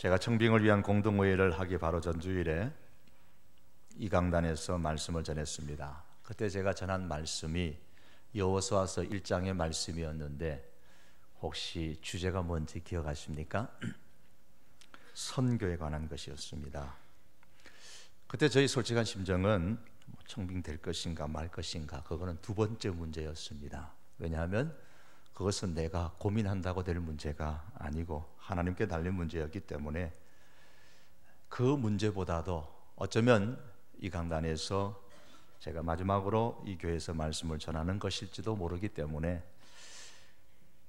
제가 청빙을 위한 공동회의를 하기 바로 전주일에 이 강단에서 말씀을 전했습니다. 그때 제가 전한 말씀이 여호수아서 1장의 말씀이었는데 혹시 주제가 뭔지 기억하십니까? 선교에 관한 것이었습니다. 그때 저희 솔직한 심정은 청빙될 것인가 말 것인가, 그거는 두 번째 문제였습니다. 왜냐하면 그것은 내가 고민한다고 될 문제가 아니고 하나님께 달린 문제였기 때문에 그 문제보다도 어쩌면 이 강단에서 제가 마지막으로 이 교회에서 말씀을 전하는 것일지도 모르기 때문에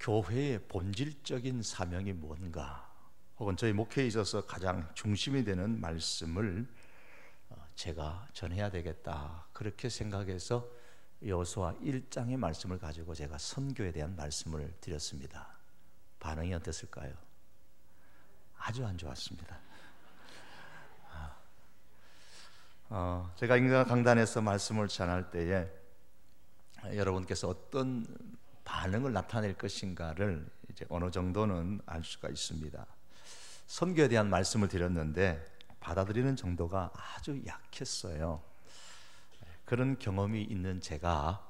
교회의 본질적인 사명이 뭔가, 혹은 저희 목회에 있어서 가장 중심이 되는 말씀을 제가 전해야 되겠다, 그렇게 생각해서 여호수아 1장의 말씀을 가지고 제가 선교에 대한 말씀을 드렸습니다. 반응이 어땠을까요? 아주 안 좋았습니다. 제가 인간 강단에서 말씀을 전할 때에 여러분께서 어떤 반응을 나타낼 것인가를 이제 어느 정도는 알 수가 있습니다. 선교에 대한 말씀을 드렸는데 받아들이는 정도가 아주 약했어요. 그런 경험이 있는 제가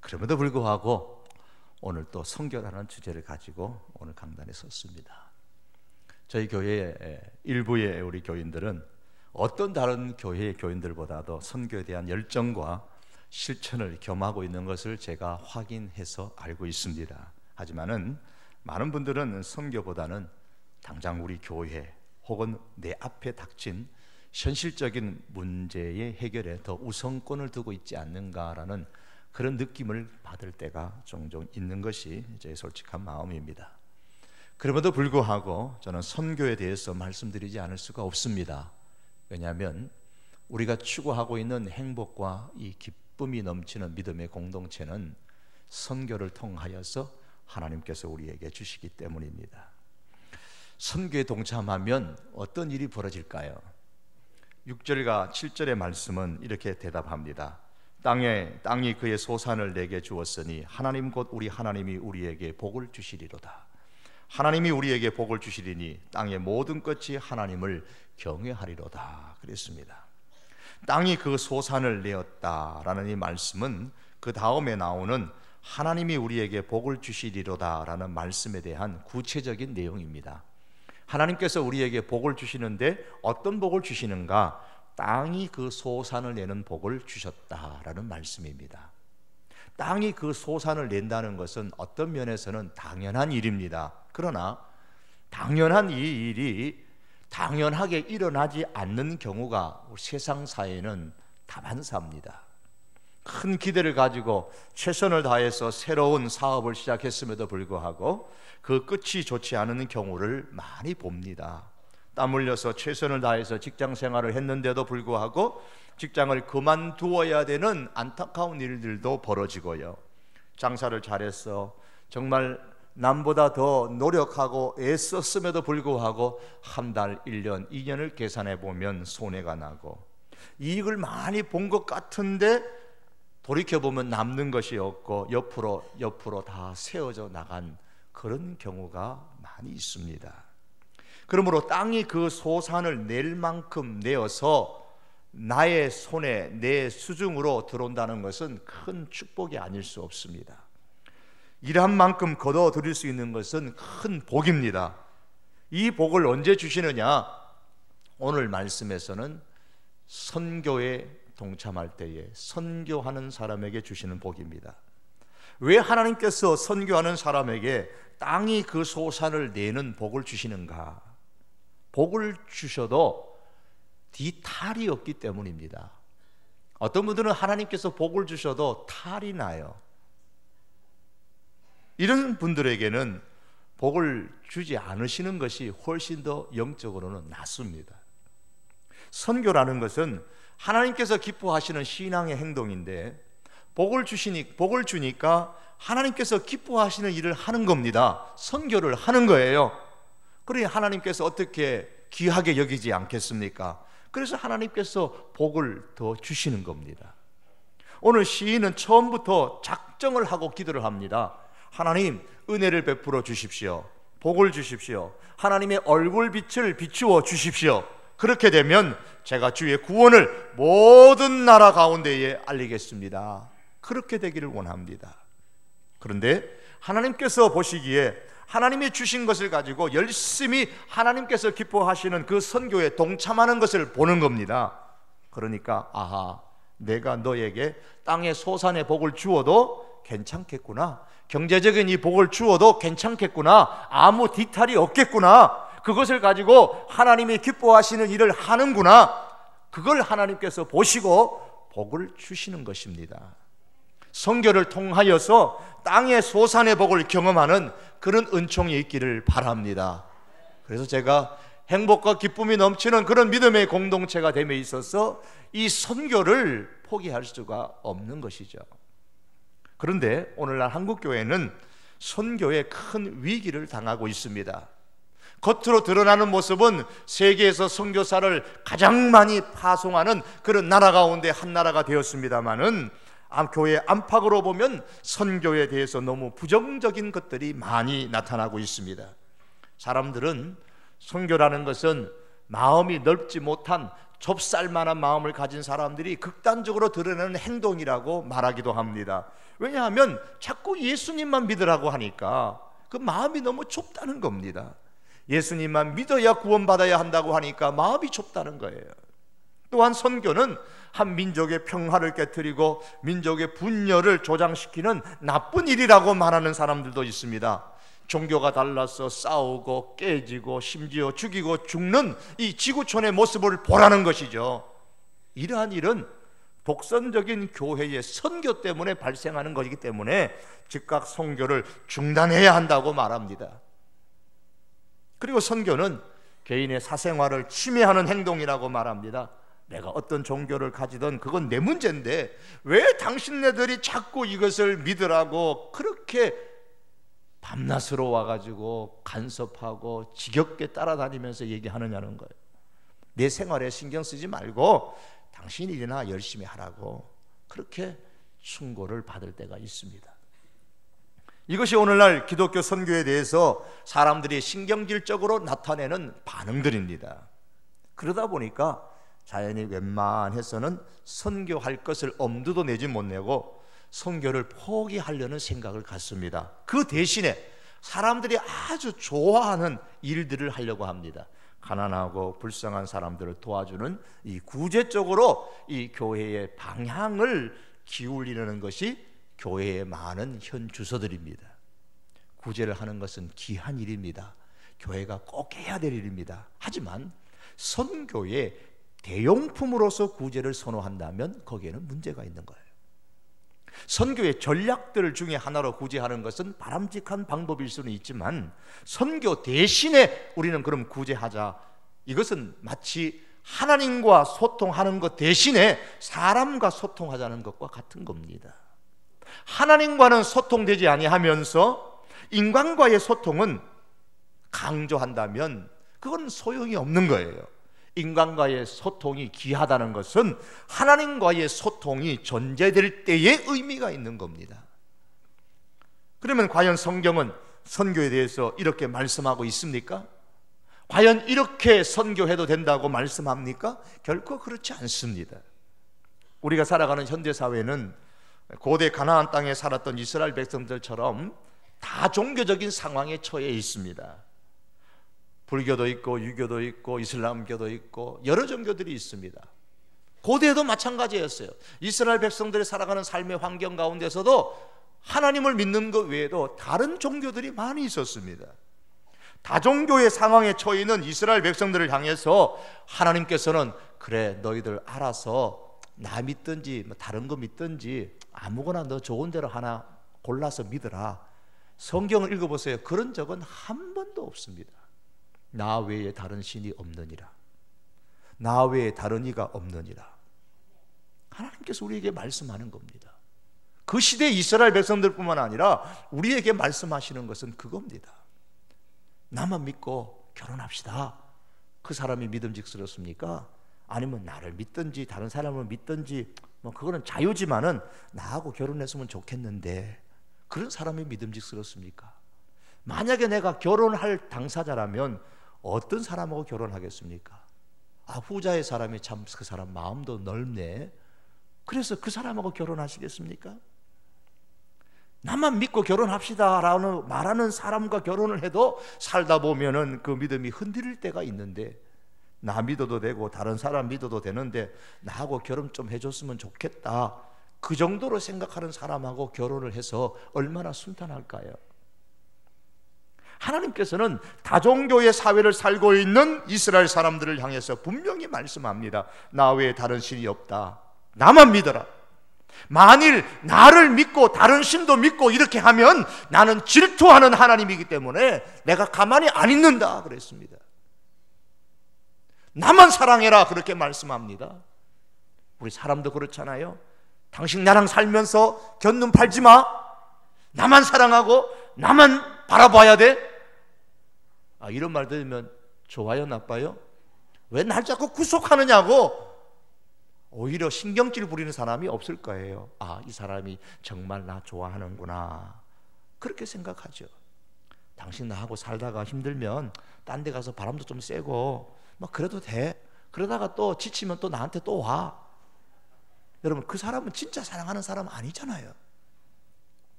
그럼에도 불구하고 오늘 또 선교라는 주제를 가지고 오늘 강단에 섰습니다. 저희 교회의 일부의 우리 교인들은 어떤 다른 교회의 교인들보다도 선교에 대한 열정과 실천을 겸하고 있는 것을 제가 확인해서 알고 있습니다. 하지만은 많은 분들은 선교보다는 당장 우리 교회 혹은 내 앞에 닥친 현실적인 문제의 해결에 더 우선권을 두고 있지 않는가라는 그런 느낌을 받을 때가 종종 있는 것이 제 솔직한 마음입니다. 그럼에도 불구하고 저는 선교에 대해서 말씀드리지 않을 수가 없습니다. 왜냐하면 우리가 추구하고 있는 행복과 이 기쁨이 넘치는 믿음의 공동체는 선교를 통하여서 하나님께서 우리에게 주시기 때문입니다. 선교에 동참하면 어떤 일이 벌어질까요? 6절과 7절의 말씀은 이렇게 대답합니다. 땅이 그의 소산을 내게 주었으니 하나님 곧 우리 하나님이 우리에게 복을 주시리로다. 하나님이 우리에게 복을 주시리니 땅의 모든 끝이 하나님을 경외하리로다 그랬습니다. 땅이 그 소산을 내었다라는 이 말씀은 그 다음에 나오는 하나님이 우리에게 복을 주시리로다라는 말씀에 대한 구체적인 내용입니다. 하나님께서 우리에게 복을 주시는데 어떤 복을 주시는가? 땅이 그 소산을 내는 복을 주셨다라는 말씀입니다. 땅이 그 소산을 낸다는 것은 어떤 면에서는 당연한 일입니다. 그러나 당연한 이 일이 당연하게 일어나지 않는 경우가 세상 사회는 다반사입니다. 큰 기대를 가지고 최선을 다해서 새로운 사업을 시작했음에도 불구하고 그 끝이 좋지 않은 경우를 많이 봅니다. 땀 흘려서 최선을 다해서 직장 생활을 했는데도 불구하고 직장을 그만두어야 되는 안타까운 일들도 벌어지고요. 장사를 잘해서 정말 남보다 더 노력하고 애썼음에도 불구하고 한 달, 1년, 2년을 계산해 보면 손해가 나고 이익을 많이 본 것 같은데 돌이켜보면 남는 것이 없고 옆으로 다 세워져 나간 그런 경우가 많이 있습니다. 그러므로 땅이 그 소산을 낼 만큼 내어서 나의 손에 내 수중으로 들어온다는 것은 큰 축복이 아닐 수 없습니다. 일한 만큼 거둬 들일 수 있는 것은 큰 복입니다. 이 복을 언제 주시느냐? 오늘 말씀에서는 선교에 동참할 때에 선교하는 사람에게 주시는 복입니다. 왜 하나님께서 선교하는 사람에게 땅이 그 소산을 내는 복을 주시는가? 복을 주셔도 뒤탈이 없기 때문입니다. 어떤 분들은 하나님께서 복을 주셔도 탈이 나요. 이런 분들에게는 복을 주지 않으시는 것이 훨씬 더 영적으로는 낫습니다. 선교라는 것은 하나님께서 기뻐하시는 신앙의 행동인데 복을 주니까 하나님께서 기뻐하시는 일을 하는 겁니다. 선교를 하는 거예요. 그러니 하나님께서 어떻게 귀하게 여기지 않겠습니까? 그래서 하나님께서 복을 더 주시는 겁니다. 오늘 시인은 처음부터 작정을 하고 기도를 합니다. 하나님, 은혜를 베풀어 주십시오. 복을 주십시오. 하나님의 얼굴 빛을 비추어 주십시오. 그렇게 되면 제가 주의 구원을 모든 나라 가운데에 알리겠습니다. 그렇게 되기를 원합니다. 그런데 하나님께서 보시기에 하나님이 주신 것을 가지고 열심히 하나님께서 기뻐하시는 그 선교에 동참하는 것을 보는 겁니다. 그러니까 아하, 내가 너에게 땅의 소산의 복을 주어도 괜찮겠구나, 경제적인 이 복을 주어도 괜찮겠구나, 아무 뒤탈이 없겠구나, 그것을 가지고 하나님이 기뻐하시는 일을 하는구나, 그걸 하나님께서 보시고 복을 주시는 것입니다. 선교를 통하여서 땅의 소산의 복을 경험하는 그런 은총이 있기를 바랍니다. 그래서 제가 행복과 기쁨이 넘치는 그런 믿음의 공동체가 됨에 있어서 이 선교를 포기할 수가 없는 것이죠. 그런데 오늘날 한국교회는 선교에 큰 위기를 당하고 있습니다. 겉으로 드러나는 모습은 세계에서 선교사를 가장 많이 파송하는 그런 나라 가운데 한 나라가 되었습니다마는 교회 안팎으로 보면 선교에 대해서 너무 부정적인 것들이 많이 나타나고 있습니다. 사람들은 선교라는 것은 마음이 넓지 못한 좁쌀만한 마음을 가진 사람들이 극단적으로 드러내는 행동이라고 말하기도 합니다. 왜냐하면 자꾸 예수님만 믿으라고 하니까 그 마음이 너무 좁다는 겁니다. 예수님만 믿어야 구원받아야 한다고 하니까 마음이 좁다는 거예요. 또한 선교는 한 민족의 평화를 깨트리고 민족의 분열을 조장시키는 나쁜 일이라고 말하는 사람들도 있습니다. 종교가 달라서 싸우고 깨지고 심지어 죽이고 죽는 이 지구촌의 모습을 보라는 것이죠. 이러한 일은 독선적인 교회의 선교 때문에 발생하는 것이기 때문에 즉각 선교를 중단해야 한다고 말합니다. 그리고 선교는 개인의 사생활을 침해하는 행동이라고 말합니다. 내가 어떤 종교를 가지든 그건 내 문제인데 왜 당신네들이 자꾸 이것을 믿으라고 그렇게 밤낮으로 와가지고 간섭하고 지겹게 따라다니면서 얘기하느냐는 거예요. 내 생활에 신경 쓰지 말고 당신 일이나 열심히 하라고 그렇게 충고를 받을 때가 있습니다. 이것이 오늘날 기독교 선교에 대해서 사람들이 신경질적으로 나타내는 반응들입니다. 그러다 보니까 자연히 웬만해서는 선교할 것을 엄두도 내지 못내고 선교를 포기하려는 생각을 갖습니다. 그 대신에 사람들이 아주 좋아하는 일들을 하려고 합니다. 가난하고 불쌍한 사람들을 도와주는 이 구제 쪽으로 이 교회의 방향을 기울이려는 것이 교회의 많은 현 주소들입니다. 구제를 하는 것은 귀한 일입니다. 교회가 꼭 해야 될 일입니다. 하지만 선교의 대용품으로서 구제를 선호한다면 거기에는 문제가 있는 거예요. 선교의 전략들 중에 하나로 구제하는 것은 바람직한 방법일 수는 있지만 선교 대신에 우리는 그럼 구제하자, 이것은 마치 하나님과 소통하는 것 대신에 사람과 소통하자는 것과 같은 겁니다. 하나님과는 소통되지 아니하면서 인간과의 소통은 강조한다면 그건 소용이 없는 거예요. 인간과의 소통이 귀하다는 것은 하나님과의 소통이 존재될 때의 의미가 있는 겁니다. 그러면 과연 성경은 선교에 대해서 이렇게 말씀하고 있습니까? 과연 이렇게 선교해도 된다고 말씀합니까? 결코 그렇지 않습니다. 우리가 살아가는 현대사회는 고대 가나안 땅에 살았던 이스라엘 백성들처럼 다 종교적인 상황에 처해 있습니다. 불교도 있고 유교도 있고 이슬람교도 있고 여러 종교들이 있습니다. 고대에도 마찬가지였어요. 이스라엘 백성들이 살아가는 삶의 환경 가운데서도 하나님을 믿는 것 외에도 다른 종교들이 많이 있었습니다. 다종교의 상황에 처해 있는 이스라엘 백성들을 향해서 하나님께서는 그래, 너희들 알아서 나 믿든지 다른 거 믿든지 아무거나 너 좋은 대로 하나 골라서 믿어라. 성경을 읽어보세요. 그런 적은 한 번도 없습니다. 나 외에 다른 신이 없느니라. 나 외에 다른 이가 없느니라. 하나님께서 우리에게 말씀하는 겁니다. 그 시대 이스라엘 백성들뿐만 아니라 우리에게 말씀하시는 것은 그겁니다. 나만 믿고 결혼합시다. 그 사람이 믿음직스럽습니까? 아니면 나를 믿든지 다른 사람을 믿든지 그거는 자유지만은 나하고 결혼했으면 좋겠는데 그런 사람이 믿음직스럽습니까? 만약에 내가 결혼할 당사자라면 어떤 사람하고 결혼하겠습니까? 후자의 사람이 참 그 사람 마음도 넓네. 그래서 그 사람하고 결혼하시겠습니까? 나만 믿고 결혼합시다 라는 말하는 사람과 결혼을 해도 살다 보면은 그 믿음이 흔들릴 때가 있는데, 나 믿어도 되고 다른 사람 믿어도 되는데 나하고 결혼 좀 해줬으면 좋겠다, 그 정도로 생각하는 사람하고 결혼을 해서 얼마나 순탄할까요? 하나님께서는 다종교의 사회를 살고 있는 이스라엘 사람들을 향해서 분명히 말씀합니다. 나 외에 다른 신이 없다. 나만 믿어라. 만일 나를 믿고 다른 신도 믿고 이렇게 하면 나는 질투하는 하나님이기 때문에 내가 가만히 안 있는다 그랬습니다. 나만 사랑해라 그렇게 말씀합니다. 우리 사람도 그렇잖아요. 당신 나랑 살면서 곁눈 팔지 마. 나만 사랑하고 나만 바라봐야 돼. 이런 말 들으면 좋아요, 나빠요? 왜 날 자꾸 구속하느냐고 오히려 신경질 부리는 사람이 없을 거예요. 이 사람이 정말 나 좋아하는구나, 그렇게 생각하죠. 당신 나하고 살다가 힘들면 딴 데 가서 바람도 좀 쐬고 그래도 돼. 그러다가 또 지치면 또 나한테 또 와. 여러분, 그 사람은 진짜 사랑하는 사람 아니잖아요.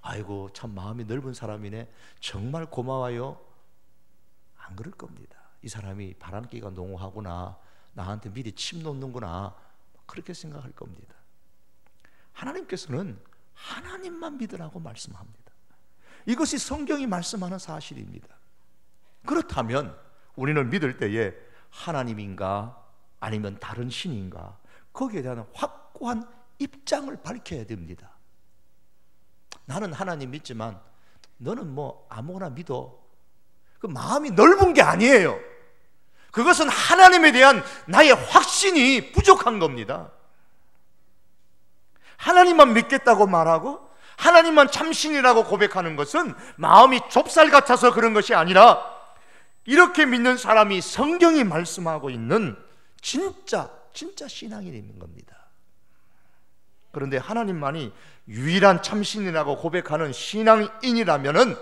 아이고 참 마음이 넓은 사람이네, 정말 고마워요, 안 그럴 겁니다. 이 사람이 바람기가 농후하구나, 나한테 미리 침 놓는구나, 그렇게 생각할 겁니다. 하나님께서는 하나님만 믿으라고 말씀합니다. 이것이 성경이 말씀하는 사실입니다. 그렇다면 우리는 믿을 때에 하나님인가 아니면 다른 신인가, 거기에 대한 확고한 입장을 밝혀야 됩니다. 나는 하나님 믿지만 너는 아무거나 믿어, 그 마음이 넓은 게 아니에요. 그것은 하나님에 대한 나의 확신이 부족한 겁니다. 하나님만 믿겠다고 말하고 하나님만 참신이라고 고백하는 것은 마음이 좁쌀 같아서 그런 것이 아니라, 이렇게 믿는 사람이 성경이 말씀하고 있는 진짜 신앙인이 있는 겁니다. 그런데 하나님만이 유일한 참신이라고 고백하는 신앙인이라면은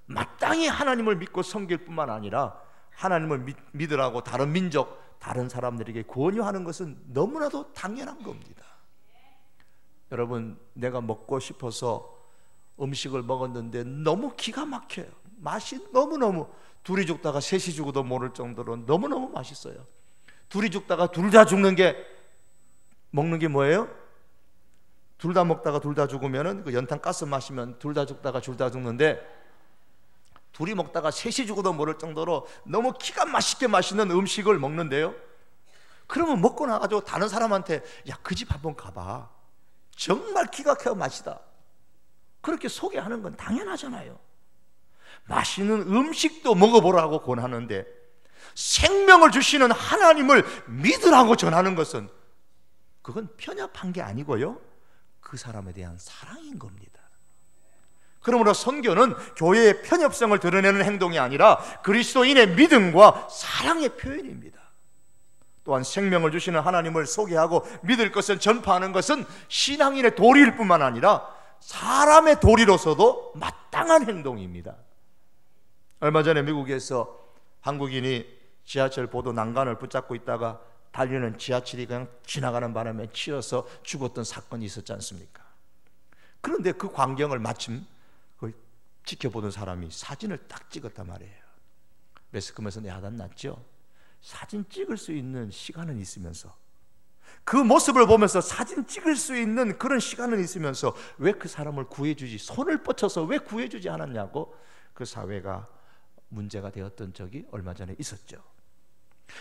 마땅히 하나님을 믿고 섬길 뿐만 아니라 하나님을 믿으라고 다른 민족, 다른 사람들에게 권유하는 것은 너무나도 당연한 겁니다. 여러분, 내가 먹고 싶어서 음식을 먹었는데 너무 기가 막혀요. 맛이 너무너무, 둘이 죽다가 셋이 죽어도 모를 정도로 너무너무 맛있어요. 둘이 죽다가 둘 다 죽는 게, 먹는 게 뭐예요? 둘 다 먹다가 둘 다 죽으면은 그 연탄 가스 마시면 둘 다 죽다가 둘 다 죽는데, 둘이 먹다가 셋이 죽어도 모를 정도로 너무 기가 막히게 맛있는 음식을 먹는데요, 그러면 먹고 나가지고 다른 사람한테 야, 그 집 한번 가봐, 정말 기가 막혀 맛이다, 그렇게 소개하는 건 당연하잖아요. 맛있는 음식도 먹어보라고 권하는데 생명을 주시는 하나님을 믿으라고 전하는 것은, 그건 편협한 게 아니고요, 그 사람에 대한 사랑인 겁니다. 그러므로 선교는 교회의 편협성을 드러내는 행동이 아니라 그리스도인의 믿음과 사랑의 표현입니다. 또한 생명을 주시는 하나님을 소개하고 믿을 것을 전파하는 것은 신앙인의 도리일 뿐만 아니라 사람의 도리로서도 마땅한 행동입니다. 얼마 전에 미국에서 한국인이 지하철 보도 난간을 붙잡고 있다가 달리는 지하철이 그냥 지나가는 바람에 치여서 죽었던 사건이 있었지 않습니까? 그런데 그 광경을 마침 지켜보던 사람이 사진을 딱 찍었단 말이에요. 매스컴에서 야단났죠. 사진 찍을 수 있는 시간은 있으면서, 그 모습을 보면서 사진 찍을 수 있는 그런 시간은 있으면서 왜 그 사람을 구해주지, 손을 뻗쳐서 왜 구해주지 않았냐고 그 사회가 문제가 되었던 적이 얼마 전에 있었죠.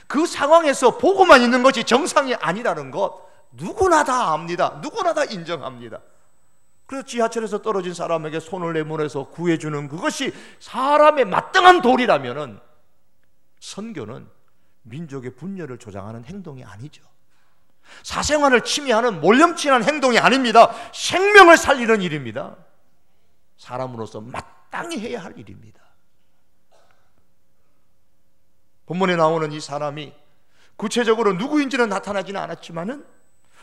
그 상황에서 보고만 있는 것이 정상이 아니라는 것 누구나 다 압니다. 누구나 다 인정합니다. 그래서 지하철에서 떨어진 사람에게 손을 내밀어서 구해주는 그것이 사람의 마땅한 도리라면은, 선교는 민족의 분열을 조장하는 행동이 아니죠. 사생활을 침해하는 몰염치한 행동이 아닙니다. 생명을 살리는 일입니다. 사람으로서 마땅히 해야 할 일입니다. 본문에 나오는 이 사람이 구체적으로 누구인지는 나타나지는 않았지만은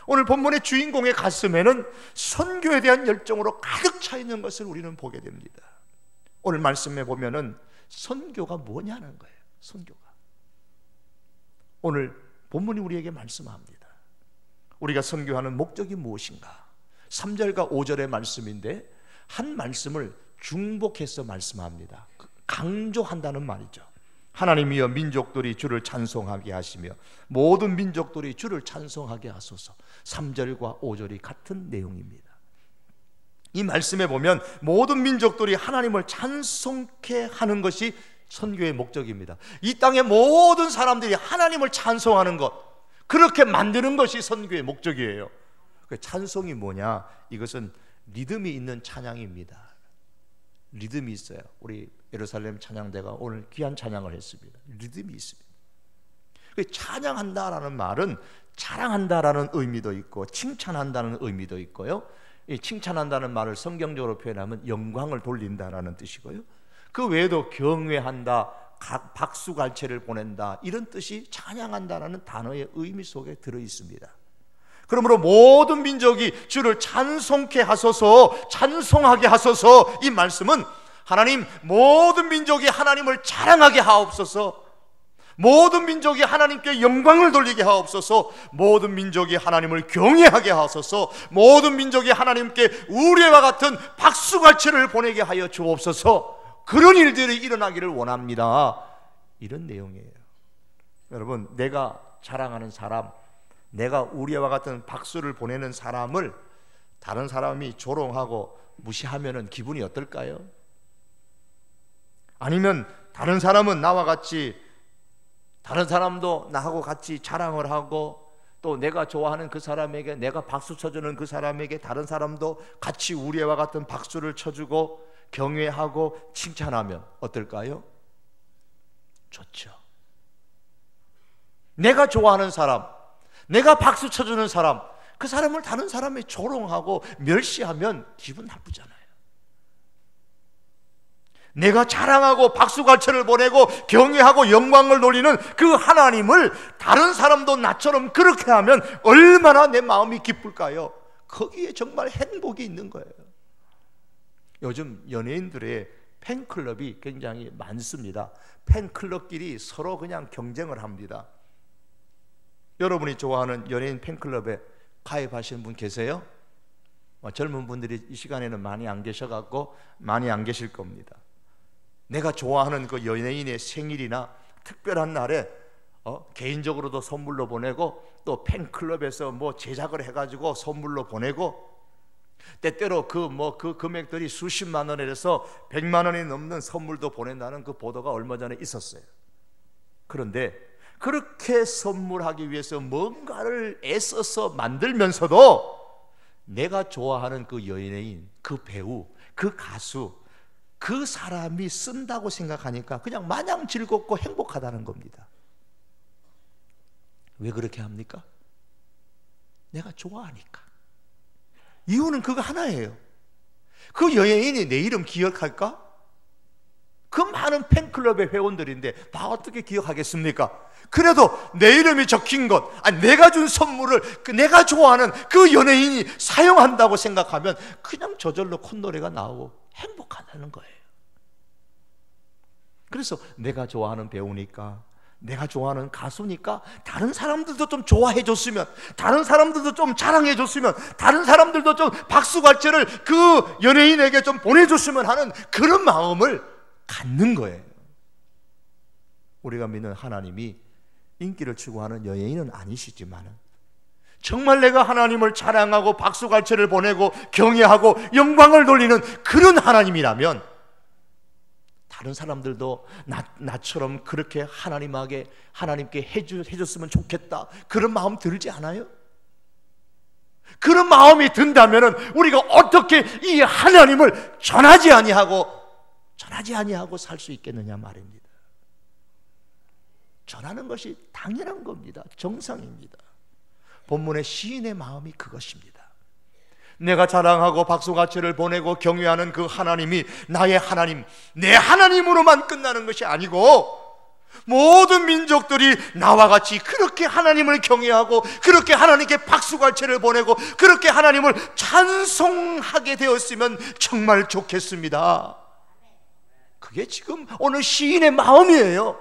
오늘 본문의 주인공의 가슴에는 선교에 대한 열정으로 가득 차 있는 것을 우리는 보게 됩니다. 오늘 말씀에 보면은 선교가 뭐냐는 거예요. 선교가. 오늘 본문이 우리에게 말씀합니다. 우리가 선교하는 목적이 무엇인가? 3절과 5절의 말씀인데 한 말씀을 중복해서 말씀합니다. 강조한다는 말이죠. 하나님이여 민족들이 주를 찬송하게 하시며 모든 민족들이 주를 찬송하게 하소서. 3절과 5절이 같은 내용입니다. 이 말씀에 보면 모든 민족들이 하나님을 찬송케 하는 것이 선교의 목적입니다. 이 땅의 모든 사람들이 하나님을 찬송하는 것, 그렇게 만드는 것이 선교의 목적이에요. 그 찬송이 뭐냐? 이것은 리듬이 있는 찬양입니다. 리듬이 있어요. 우리 예루살렘 찬양대가 오늘 귀한 찬양을 했습니다. 리듬이 있습니다. 찬양한다라는 말은 자랑한다라는 의미도 있고 칭찬한다는 의미도 있고요. 이 칭찬한다는 말을 성경적으로 표현하면 영광을 돌린다라는 뜻이고요. 그 외에도 경외한다, 박수갈채를 보낸다, 이런 뜻이 찬양한다라는 단어의 의미 속에 들어 있습니다. 그러므로 모든 민족이 주를 찬송케 하소서, 찬송하게 하소서. 이 말씀은 하나님, 모든 민족이 하나님을 자랑하게 하옵소서, 모든 민족이 하나님께 영광을 돌리게 하옵소서, 모든 민족이 하나님을 경외하게 하소서, 모든 민족이 하나님께 우레와 같은 박수갈채를 보내게 하여 주옵소서. 그런 일들이 일어나기를 원합니다. 이런 내용이에요. 여러분, 내가 자랑하는 사람, 내가 우리와 같은 박수를 보내는 사람을 다른 사람이 조롱하고 무시하면 기분이 어떨까요? 아니면 다른 사람은 나와 같이, 다른 사람도 나하고 같이 자랑을 하고 또 내가 좋아하는 그 사람에게, 내가 박수 쳐주는 그 사람에게 다른 사람도 같이 우리와 같은 박수를 쳐주고 경외하고 칭찬하면 어떨까요? 좋죠. 내가 좋아하는 사람, 내가 박수 쳐주는 사람, 그 사람을 다른 사람이 조롱하고 멸시하면 기분 나쁘잖아요. 내가 자랑하고 박수갈채를 보내고 경외하고 영광을 돌리는 그 하나님을 다른 사람도 나처럼 그렇게 하면 얼마나 내 마음이 기쁠까요? 거기에 정말 행복이 있는 거예요. 요즘 연예인들의 팬클럽이 굉장히 많습니다. 팬클럽끼리 서로 그냥 경쟁을 합니다. 여러분이 좋아하는 연예인 팬클럽에 가입하시는 분 계세요? 젊은 분들이 이 시간에는 많이 안 계셔갖고 많이 안 계실 겁니다. 내가 좋아하는 그 연예인의 생일이나 특별한 날에 개인적으로도 선물로 보내고 또 팬클럽에서 뭐 제작을 해가지고 선물로 보내고 때때로 그 금액들이 수십만 원에서 100만 원이 넘는 선물도 보낸다는 그 보도가 얼마 전에 있었어요. 그런데 그렇게 선물하기 위해서 뭔가를 애써서 만들면서도 내가 좋아하는 그 연예인, 그 배우, 그 가수, 그 사람이 쓴다고 생각하니까 그냥 마냥 즐겁고 행복하다는 겁니다. 왜 그렇게 합니까? 내가 좋아하니까. 이유는 그거 하나예요. 그 연예인이 내 이름 기억할까? 그 많은 팬클럽의 회원들인데 다 어떻게 기억하겠습니까? 그래도 내 이름이 적힌 것, 내가 준 선물을 내가 좋아하는 그 연예인이 사용한다고 생각하면 그냥 저절로 콧노래가 나오고 행복하다는 거예요. 그래서 내가 좋아하는 배우니까, 내가 좋아하는 가수니까 다른 사람들도 좀 좋아해 줬으면, 다른 사람들도 좀 자랑해 줬으면, 다른 사람들도 좀 박수갈채를 그 연예인에게 좀 보내줬으면 하는 그런 마음을 갖는 거예요. 우리가 믿는 하나님이 인기를 추구하는 연예인은 아니시지만 정말 내가 하나님을 자랑하고 박수갈채를 보내고 경외하고 영광을 돌리는 그런 하나님이라면 다른 사람들도 나처럼 그렇게 하나님께 해줬으면 좋겠다, 그런 마음 들지 않아요? 그런 마음이 든다면 우리가 어떻게 이 하나님을 전하지 아니하고 살 수 있겠느냐 말입니다. 전하는 것이 당연한 겁니다. 정상입니다. 본문의 시인의 마음이 그것입니다. 내가 자랑하고 박수갈채를 보내고 경외하는 그 하나님이 나의 하나님, 내 하나님으로만 끝나는 것이 아니고 모든 민족들이 나와 같이 그렇게 하나님을 경외하고 그렇게 하나님께 박수갈채를 보내고 그렇게 하나님을 찬송하게 되었으면 정말 좋겠습니다. 그게 지금 오늘 시인의 마음이에요.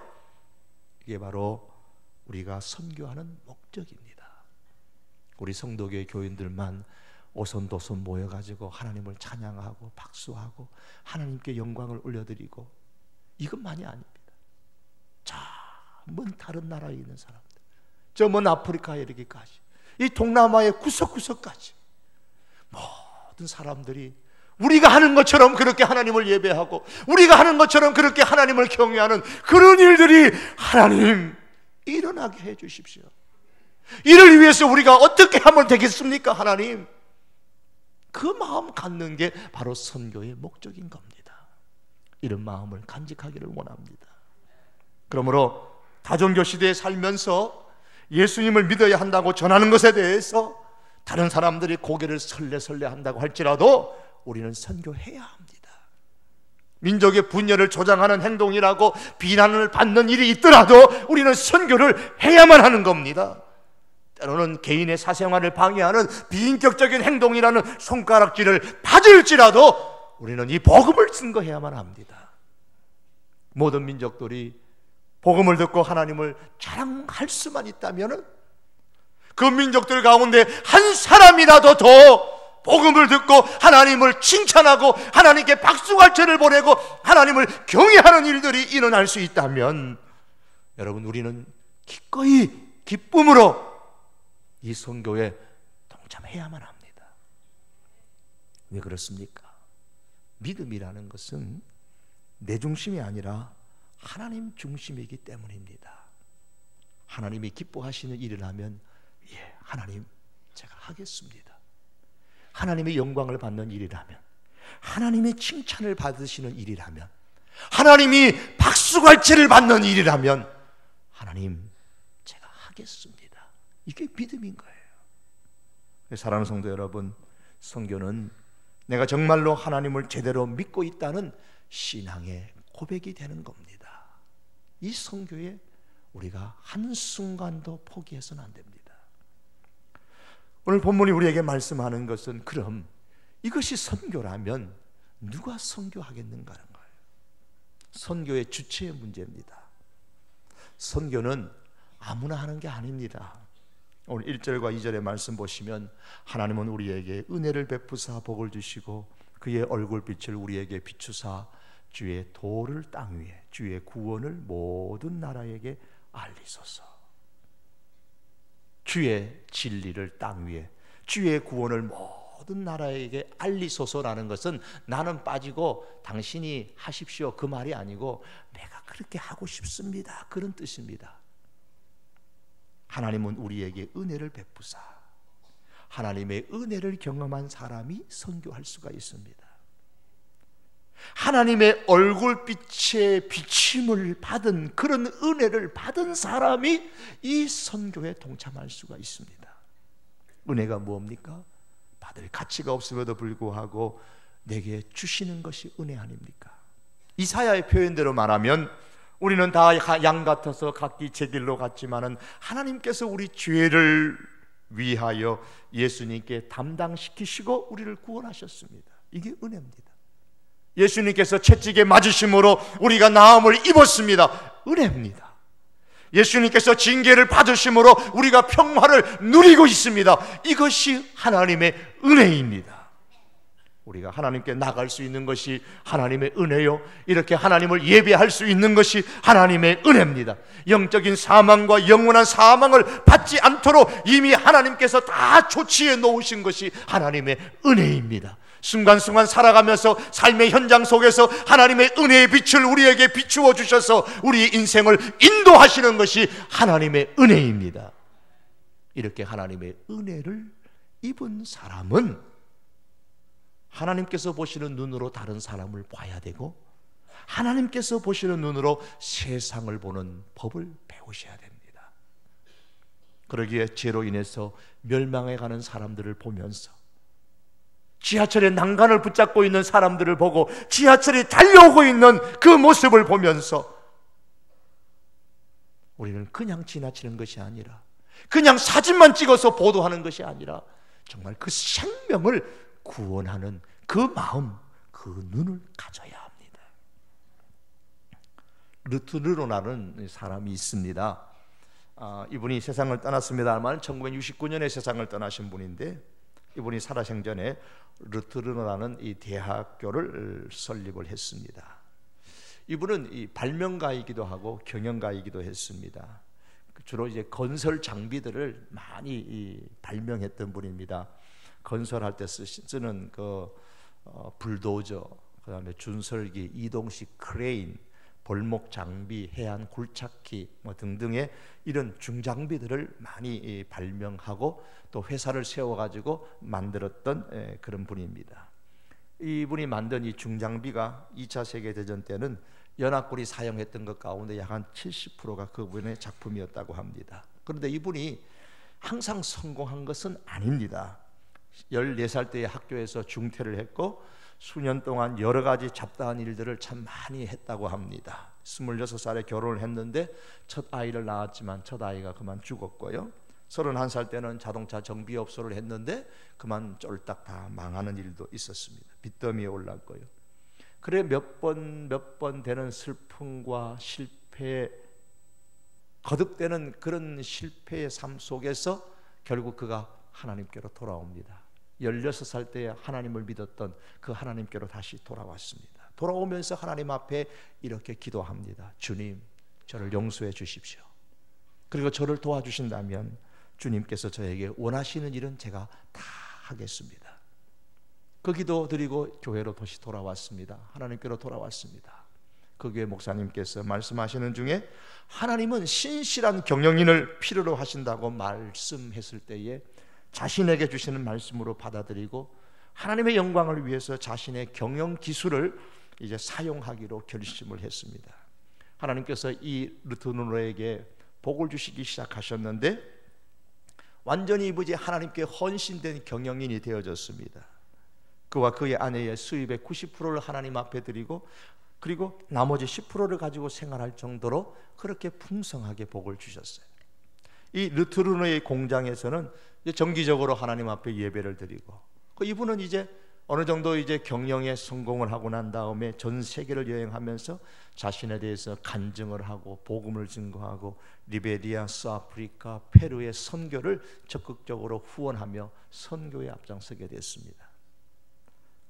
이게 바로 우리가 선교하는 목적입니다. 우리 성도교회 교인들만 오손도손 모여가지고 하나님을 찬양하고 박수하고 하나님께 영광을 올려드리고 이것만이 아닙니다. 자, 먼 다른 나라에 있는 사람들, 저 먼 아프리카에 이르기까지, 이 동남아의 구석구석까지 모든 사람들이 우리가 하는 것처럼 그렇게 하나님을 예배하고 우리가 하는 것처럼 그렇게 하나님을 경외하는 그런 일들이 하나님 일어나게 해 주십시오. 이를 위해서 우리가 어떻게 하면 되겠습니까? 하나님, 그 마음 갖는 게 바로 선교의 목적인 겁니다. 이런 마음을 간직하기를 원합니다. 그러므로 다종교 시대에 살면서 예수님을 믿어야 한다고 전하는 것에 대해서 다른 사람들이 고개를 설레설레 한다고 할지라도 우리는 선교해야 합니다. 민족의 분열을 조장하는 행동이라고 비난을 받는 일이 있더라도 우리는 선교를 해야만 하는 겁니다. 때로는 개인의 사생활을 방해하는 비인격적인 행동이라는 손가락질을 받을지라도 우리는 이 복음을 증거해야만 합니다. 모든 민족들이 복음을 듣고 하나님을 자랑할 수만 있다면 그 민족들 가운데 한 사람이라도 더 복음을 듣고 하나님을 칭찬하고 하나님께 박수갈채를 보내고 하나님을 경외하는 일들이 일어날 수 있다면 여러분, 우리는 기꺼이 기쁨으로 이 선교에 동참해야만 합니다. 왜 그렇습니까? 믿음이라는 것은 내 중심이 아니라 하나님 중심이기 때문입니다. 하나님이 기뻐하시는 일을 하면 하나님, 제가 하겠습니다. 하나님의 영광을 받는 일이라면, 하나님의 칭찬을 받으시는 일이라면, 하나님이 박수갈채를 받는 일이라면 하나님, 제가 하겠습니다. 이게 믿음인 거예요. 사랑하는 성도 여러분, 선교는 내가 정말로 하나님을 제대로 믿고 있다는 신앙의 고백이 되는 겁니다. 이 선교에 우리가 한순간도 포기해서는 안 됩니다. 오늘 본문이 우리에게 말씀하는 것은, 그럼 이것이 선교라면 누가 선교하겠는가 하는 거예요. 선교의 주체의 문제입니다. 선교는 아무나 하는 게 아닙니다. 오늘 1절과 2절의 말씀 보시면 하나님은 우리에게 은혜를 베푸사 복을 주시고 그의 얼굴빛을 우리에게 비추사 주의 도를 땅 위에, 주의 구원을 모든 나라에게 알리소서. 주의 진리를 땅 위에, 주의 구원을 모든 나라에게 알리소서라는 것은 나는 빠지고 당신이 하십시오, 그 말이 아니고 내가 그렇게 하고 싶습니다, 그런 뜻입니다. 하나님은 우리에게 은혜를 베푸사, 하나님의 은혜를 경험한 사람이 선교할 수가 있습니다. 하나님의 얼굴빛의 비침을 받은 그런 은혜를 받은 사람이 이 선교에 동참할 수가 있습니다. 은혜가 무엇입니까? 받을 가치가 없음에도 불구하고 내게 주시는 것이 은혜 아닙니까? 이사야의 표현대로 말하면 우리는 다 양 같아서 각기 제 길로 갔지만은 하나님께서 우리 죄를 위하여 예수님께 담당시키시고 우리를 구원하셨습니다. 이게 은혜입니다. 예수님께서 채찍에 맞으심으로 우리가 나음을 입었습니다. 은혜입니다. 예수님께서 징계를 받으심으로 우리가 평화를 누리고 있습니다. 이것이 하나님의 은혜입니다. 우리가 하나님께 나갈 수 있는 것이 하나님의 은혜요, 이렇게 하나님을 예배할 수 있는 것이 하나님의 은혜입니다. 영적인 사망과 영원한 사망을 받지 않도록 이미 하나님께서 다 조치해 놓으신 것이 하나님의 은혜입니다. 순간순간 살아가면서 삶의 현장 속에서 하나님의 은혜의 빛을 우리에게 비추어 주셔서 우리 인생을 인도하시는 것이 하나님의 은혜입니다. 이렇게 하나님의 은혜를 입은 사람은 하나님께서 보시는 눈으로 다른 사람을 봐야 되고 하나님께서 보시는 눈으로 세상을 보는 법을 배우셔야 됩니다. 그러기에 죄로 인해서 멸망해가는 사람들을 보면서, 지하철에 난간을 붙잡고 있는 사람들을 보고 지하철이 달려오고 있는 그 모습을 보면서 우리는 그냥 지나치는 것이 아니라, 그냥 사진만 찍어서 보도하는 것이 아니라 정말 그 생명을 구원하는 그 마음, 그 눈을 가져야 합니다. 르투르노라는 사람이 있습니다. 이분이 세상을 떠났습니다만 1969년에 세상을 떠나신 분인데, 이분이 살아생전에 르투르노라는 이 대학교를 설립을 했습니다. 이분은 이 발명가이기도 하고 경영가이기도 했습니다. 주로 이제 건설 장비들을 많이 발명했던 분입니다. 건설할 때 쓰는 불도저, 그다음에 준설기, 이동식 크레인, 벌목 장비, 해안 굴착기 등등의 이런 중장비들을 많이 발명하고 또 회사를 세워가지고 만들었던 그런 분입니다. 이분이 만든 이 중장비가 2차 세계대전 때는 연합군이 사용했던 것 가운데 약 한 70%가 그분의 작품이었다고 합니다. 그런데 이분이 항상 성공한 것은 아닙니다. 14살 때에 학교에서 중퇴를 했고 수년 동안 여러 가지 잡다한 일들을 참 많이 했다고 합니다. 26살에 결혼을 했는데 첫 아이를 낳았지만 첫 아이가 그만 죽었고요. 31살 때는 자동차 정비업소를 했는데 그만 쫄딱 다 망하는 일도 있었습니다. 빚더미에 올랐고요. 그래 몇 번 되는 슬픔과 실패, 거듭되는 그런 실패의 삶 속에서 결국 그가 하나님께로 돌아옵니다. 16살 때에 하나님을 믿었던 그 하나님께로 다시 돌아왔습니다. 돌아오면서 하나님 앞에 이렇게 기도합니다. 주님, 저를 용서해 주십시오. 그리고 저를 도와주신다면 주님께서 저에게 원하시는 일은 제가 다 하겠습니다. 그 기도 드리고 교회로 다시 돌아왔습니다. 하나님께로 돌아왔습니다. 그 교회 목사님께서 말씀하시는 중에 하나님은 신실한 경영인을 필요로 하신다고 말씀했을 때에 자신에게 주시는 말씀으로 받아들이고 하나님의 영광을 위해서 자신의 경영 기술을 이제 사용하기로 결심을 했습니다. 하나님께서 이 르투르노에게 복을 주시기 시작하셨는데 완전히 이제 하나님께 헌신된 경영인이 되어졌습니다. 그와 그의 아내의 수입의 90%를 하나님 앞에 드리고 그리고 나머지 10%를 가지고 생활할 정도로 그렇게 풍성하게 복을 주셨어요. 이 르투르노의 공장에서는 정기적으로 하나님 앞에 예배를 드리고 이분은 이제 어느 정도 이제 경영에 성공을 하고 난 다음에 전 세계를 여행하면서 자신에 대해서 간증을 하고 복음을 증거하고 리베리아, 서아프리카, 페루의 선교를 적극적으로 후원하며 선교에 앞장서게 됐습니다.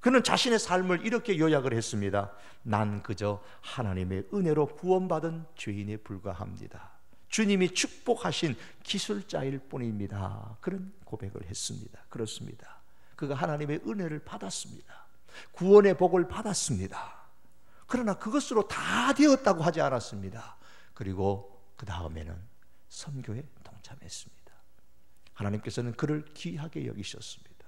그는 자신의 삶을 이렇게 요약을 했습니다. 난 그저 하나님의 은혜로 구원받은 죄인에 불과합니다. 주님이 축복하신 기술자일 뿐입니다. 그런 고백을 했습니다. 그렇습니다. 그가 하나님의 은혜를 받았습니다. 구원의 복을 받았습니다. 그러나 그것으로 다 되었다고 하지 않았습니다. 그리고 그 다음에는 선교에 동참했습니다. 하나님께서는 그를 귀하게 여기셨습니다.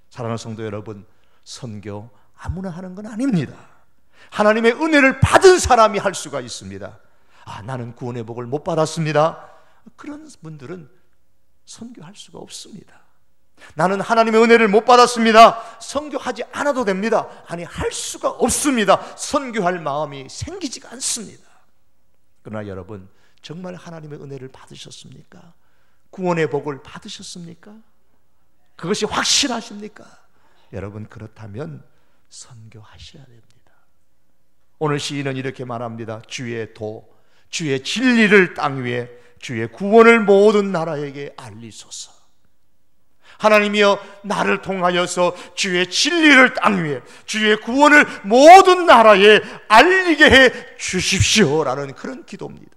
사랑하는 성도 여러분, 선교 아무나 하는 건 아닙니다. 하나님의 은혜를 받은 사람이 할 수가 있습니다. 나는 구원의 복을 못 받았습니다. 그런 분들은 선교할 수가 없습니다. 나는 하나님의 은혜를 못 받았습니다. 선교하지 않아도 됩니다. 아니, 할 수가 없습니다. 선교할 마음이 생기지가 않습니다. 그러나 여러분, 정말 하나님의 은혜를 받으셨습니까? 구원의 복을 받으셨습니까? 그것이 확실하십니까? 여러분, 그렇다면 선교하셔야 됩니다. 오늘 시인은 이렇게 말합니다. 주의 도, 주의 진리를 땅 위에, 주의 구원을 모든 나라에게 알리소서. 하나님이여, 나를 통하여서 주의 진리를 땅 위에, 주의 구원을 모든 나라에 알리게 해 주십시오라는 그런 기도입니다.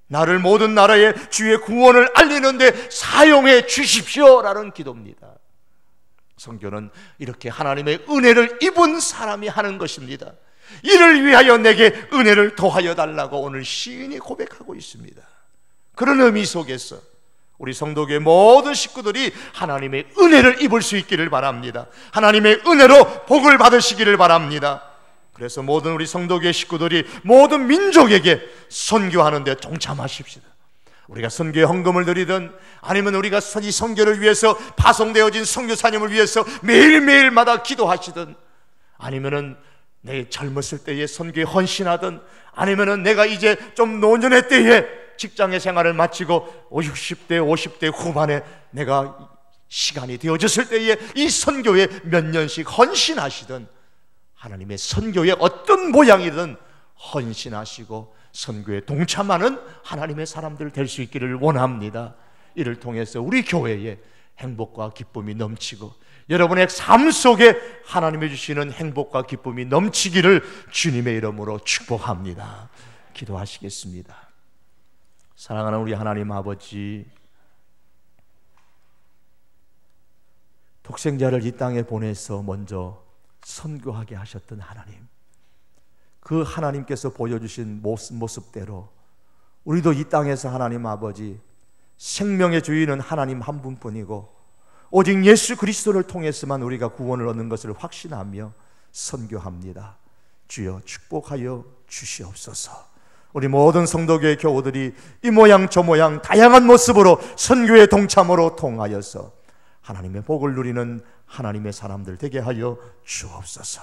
나를 모든 나라에 주의 구원을 알리는데 사용해 주십시오라는 기도입니다. 선교는 이렇게 하나님의 은혜를 입은 사람이 하는 것입니다. 이를 위하여 내게 은혜를 더하여 달라고 오늘 시인이 고백하고 있습니다. 그런 의미 속에서 우리 성도교회 모든 식구들이 하나님의 은혜를 입을 수 있기를 바랍니다. 하나님의 은혜로 복을 받으시기를 바랍니다. 그래서 모든 우리 성도교회 식구들이 모든 민족에게 선교하는 데 동참하십시다. 우리가 선교에 헌금을 드리든 아니면 우리가 이 선교를 위해서 파송되어진 선교사님을 위해서 매일매일마다 기도하시든 아니면은 내 젊었을 때에 선교에 헌신하든 아니면은 내가 이제 좀 노년의 때에 직장의 생활을 마치고 60대 50대 후반에 내가 시간이 되어졌을 때에 이 선교에 몇 년씩 헌신하시든 하나님의 선교의 어떤 모양이든 헌신하시고 선교에 동참하는 하나님의 사람들 될 수 있기를 원합니다. 이를 통해서 우리 교회에 행복과 기쁨이 넘치고 여러분의 삶 속에 하나님이 주시는 행복과 기쁨이 넘치기를 주님의 이름으로 축복합니다. 기도하시겠습니다. 사랑하는 우리 하나님 아버지, 독생자를 이 땅에 보내서 먼저 선교하게 하셨던 하나님, 그 하나님께서 보여주신 모습대로 우리도 이 땅에서 하나님 아버지, 생명의 주인은 하나님 한 분뿐이고 오직 예수 그리스도를 통해서만 우리가 구원을 얻는 것을 확신하며 선교합니다. 주여 축복하여 주시옵소서. 우리 모든 성도교회 교우들이 이 모양 저 모양 다양한 모습으로 선교의 동참으로 통하여서 하나님의 복을 누리는 하나님의 사람들 되게 하여 주옵소서.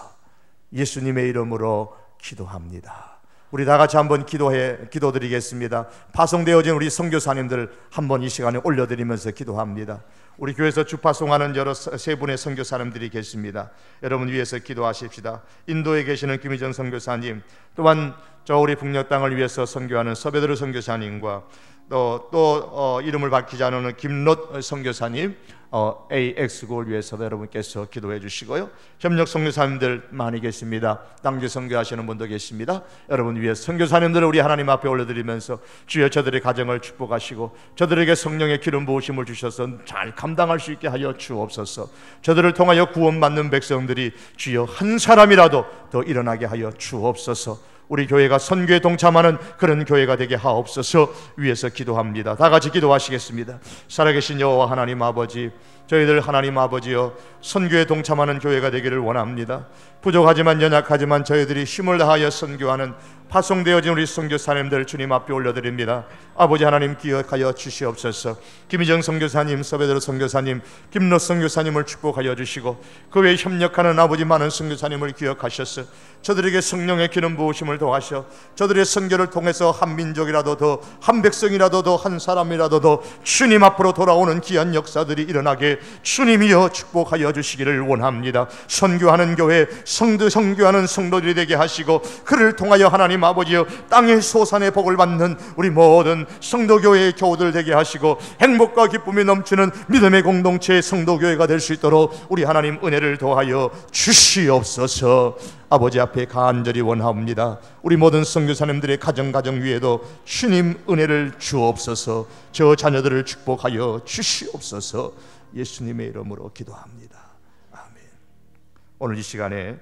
예수님의 이름으로 기도합니다. 우리 다 같이 한번 기도드리겠습니다. 파송되어진 우리 선교사님들 한번 이 시간에 올려드리면서 기도합니다. 우리 교회에서 주파송하는 세 분의 선교사님들이 계십니다. 여러분 위해서 기도하십시다. 인도에 계시는 김희정 선교사님, 또한 저 우리 북녘 땅을 위해서 선교하는 서베드로 선교사님과 또 이름을 밝히지 않는 김롯 선교사님, AX국을 위해서도 여러분께서 기도해 주시고요. 협력 선교사님들 많이 계십니다. 땅지 선교하시는 분도 계십니다. 여러분 위해 선교사님들을 우리 하나님 앞에 올려드리면서 주여 저들의 가정을 축복하시고 저들에게 성령의 기름 부으심을 주셔서 잘 감당할 수 있게 하여 주옵소서. 저들을 통하여 구원받는 백성들이 주여 한 사람이라도 더 일어나게 하여 주옵소서. 우리 교회가 선교에 동참하는 그런 교회가 되게 하옵소서. 위에서 기도합니다. 다 같이 기도하시겠습니다. 살아계신 여호와 하나님 아버지, 저희들 하나님 아버지여 선교에 동참하는 교회가 되기를 원합니다. 부족하지만 연약하지만 저희들이 힘을 다하여 선교하는 파송되어진 우리 선교사님들 주님 앞에 올려드립니다. 아버지 하나님 기억하여 주시옵소서. 김희정 선교사님, 서베드로 선교사님, 김롯 선교사님을 축복하여 주시고 그 외에 협력하는 아버지 많은 선교사님을 기억하셔서 저들에게 성령의 기름 부으심을 더하셔 저들의 선교를 통해서 한 민족이라도 더, 한 백성이라도 더, 한 사람이라도 더 주님 앞으로 돌아오는 귀한 역사들이 일어나게 주님이여 축복하여 주시기를 원합니다. 선교하는 교회, 선교하는 성도들이 되게 하시고 그를 통하여 하나님 아버지여 땅의 소산의 복을 받는 우리 모든 성도교회의 교우들 되게 하시고 행복과 기쁨이 넘치는 믿음의 공동체의 성도교회가 될 수 있도록 우리 하나님 은혜를 더하여 주시옵소서. 아버지 앞에 간절히 원합니다. 우리 모든 선교사님들의 가정 위에도 주님 은혜를 주옵소서. 저 자녀들을 축복하여 주시옵소서. 예수님의 이름으로 기도합니다. 아멘. 오늘 이 시간에